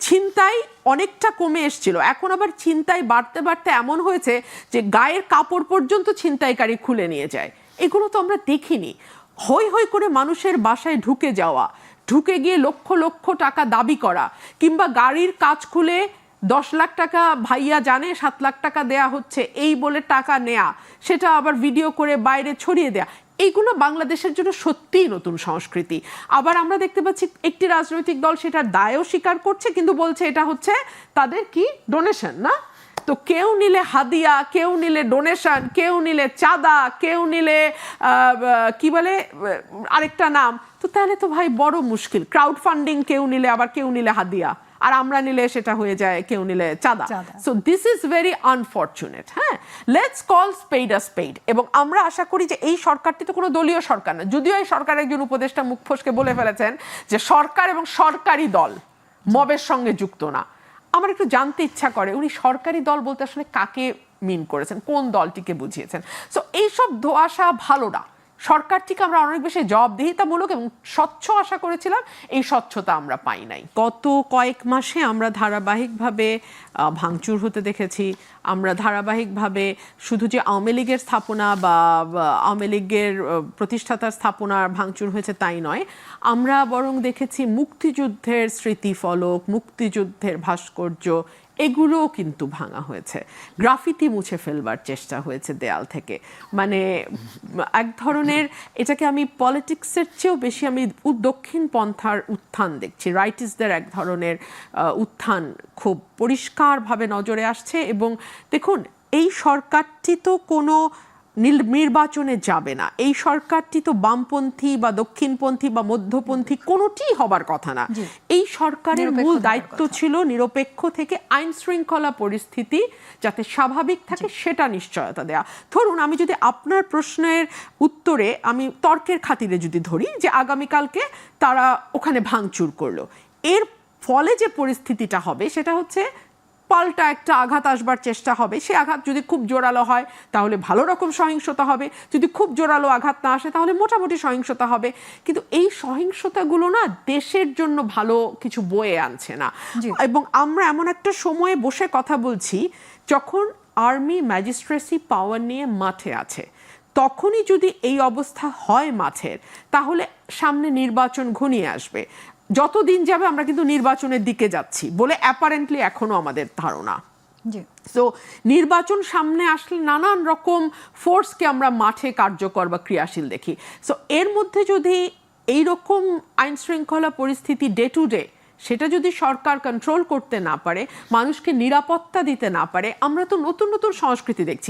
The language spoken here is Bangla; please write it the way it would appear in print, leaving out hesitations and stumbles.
ছিনতাই অনেকটা কমে এসেছিল, এখন আবার ছিনতাই বাড়তে বাড়তে এমন হয়েছে যে গায়ের কাপড় পর্যন্ত ছিনতাইকারী খুলে নিয়ে যায়। এগুলো তো আমরা দেখিনি। হই হই করে মানুষের বাসায় ঢুকে যাওয়া, ঢুকে গিয়ে লক্ষ লক্ষ টাকা দাবি করা, কিংবা গাড়ির কাজ খুলে 10 লাখ টাকা ভাইয়া জানে 7 লাখ টাকা দেয়া হচ্ছে এই বলে টাকা নেয়া, সেটা আবার ভিডিও করে বাইরে ছড়িয়ে দেয়া, এইগুলো বাংলাদেশের জন্য সত্যিই নতুন সংস্কৃতি। আবার আমরা দেখতে পাচ্ছি একটি রাজনৈতিক দল সেটার দায়ও স্বীকার করছে, কিন্তু বলছে এটা হচ্ছে তাদের কি ডোনেশন না। তো কেউ নিলে হাদিয়া, কেউ নিলে ডোনেশন, কেউ নিলে চাঁদা, কেউ নিলে কি বলে আরেকটা নাম, তো তাহলে তো ভাই বড় মুশকিল। ক্রাউড ফান্ডিং কেউ নিলে, আবার কেউ নিলে হাদিয়া, আর আমরা নিলে সেটা হয়ে যায় কেউ নিলে চাঁদা। So this is very unfortunate. হ্যাঁ, let's call spade a spade. এবং আমরা আশা করি যে এই সরকারটি তো কোনো দলীয় সরকার না, যদিও এই সরকারের একজন উপদেষ্টা মুখ ফসকে বলে ফেলেছেন যে সরকার এবং সরকারি দল মবের সঙ্গে যুক্ত না। আমার একটু জানতে ইচ্ছা করে উনি সরকারি দল বলতে আসলে কাকে মিন করেছেন, কোন দলটিকে বুঝিয়েছেন। সো এইসব ধোঁয়াশা ভালো না। সরকারটিকে আমরা অনেক বেশি জবাবদিহিতামূলক এবং স্বচ্ছ আশা করেছিলাম, এই স্বচ্ছতা আমরা পাই নাই। গত কয়েক মাসে আমরা ধারাবাহিকভাবে ভাঙচুর হতে দেখেছি। আমরা ধারাবাহিকভাবে শুধু যে আওয়ামী লীগের স্থাপনা বা আওয়ামী লীগের প্রতিষ্ঠাতার স্থাপনার ভাঙচুর হয়েছে তাই নয়, আমরা বরং দেখেছি মুক্তিযুদ্ধের স্মৃতিফলক, মুক্তিযুদ্ধের ভাস্কর্য, এগুলোও কিন্তু ভাঙা হয়েছে। গ্রাফিতি মুছে ফেলবার চেষ্টা হয়েছে দেয়াল থেকে। মানে এক ধরনের, এটাকে আমি পলিটিক্সের চেয়েও বেশি আমি দক্ষিণ পন্থার উত্থান দেখছি। রাইটিস্টদের এক ধরনের উত্থান খুব পরিষ্কারভাবে নজরে আসছে। এবং দেখুন, এই সরকারটি তো কোনো নির্বাচনে যাবে না, এই সরকারটি তো বামপন্থী বা দক্ষিণপন্থী বা মধ্যপন্থী কোনোটি হবার কথা না। এই সরকারের মূল দায়িত্ব ছিল নিরপেক্ষ থেকে আইন শৃঙ্খলা পরিস্থিতি যাতে স্বাভাবিক থাকে সেটা নিশ্চয়তা দেয়া। ধরুন, আমি যদি আপনার প্রশ্নের উত্তরে আমি তর্কের খাতিরে যদি ধরি যে আগামীকালকে তারা ওখানে ভাঙচুর করলো, এর ফলে যে পরিস্থিতিটা হবে সেটা হচ্ছে পাল্টা একটা আঘাত আসবার চেষ্টা হবে। সে আঘাত যদি খুব জোরালো হয় তাহলে ভালো রকম সহিংসতা হবে, যদি খুব জোরালো আঘাত না আসে তাহলে মোটামুটি সহিংসতা হবে। কিন্তু এই সহিংসতাগুলো না দেশের জন্য ভালো কিছু বয়ে আনছে না। এবং আমরা এমন একটা সময়ে বসে কথা বলছি যখন আর্মি ম্যাজিস্ট্রেসি পাওয়ার নিয়ে মাঠে আছে। তখনই যদি এই অবস্থা হয় মাঠের, তাহলে সামনে নির্বাচন ঘনিয়ে আসবে। যতদিন যাবে আমরা কিন্তু নির্বাচনের দিকে যাচ্ছি বলে অ্যাপারেন্টলি এখনো আমাদের ধারণা। সো নির্বাচন সামনে আসলে নানান রকম ফোর্সকে আমরা মাঠে কার্যকর বা ক্রিয়াশীল দেখি। সো এর মধ্যে যদি এইরকম আইন শৃঙ্খলা পরিস্থিতি ডে টু ডে, সেটা যদি সরকার কন্ট্রোল করতে না পারে, মানুষকে নিরাপত্তা দিতে না পারে, আমরা তো নতুন নতুন সংস্কৃতি দেখছি।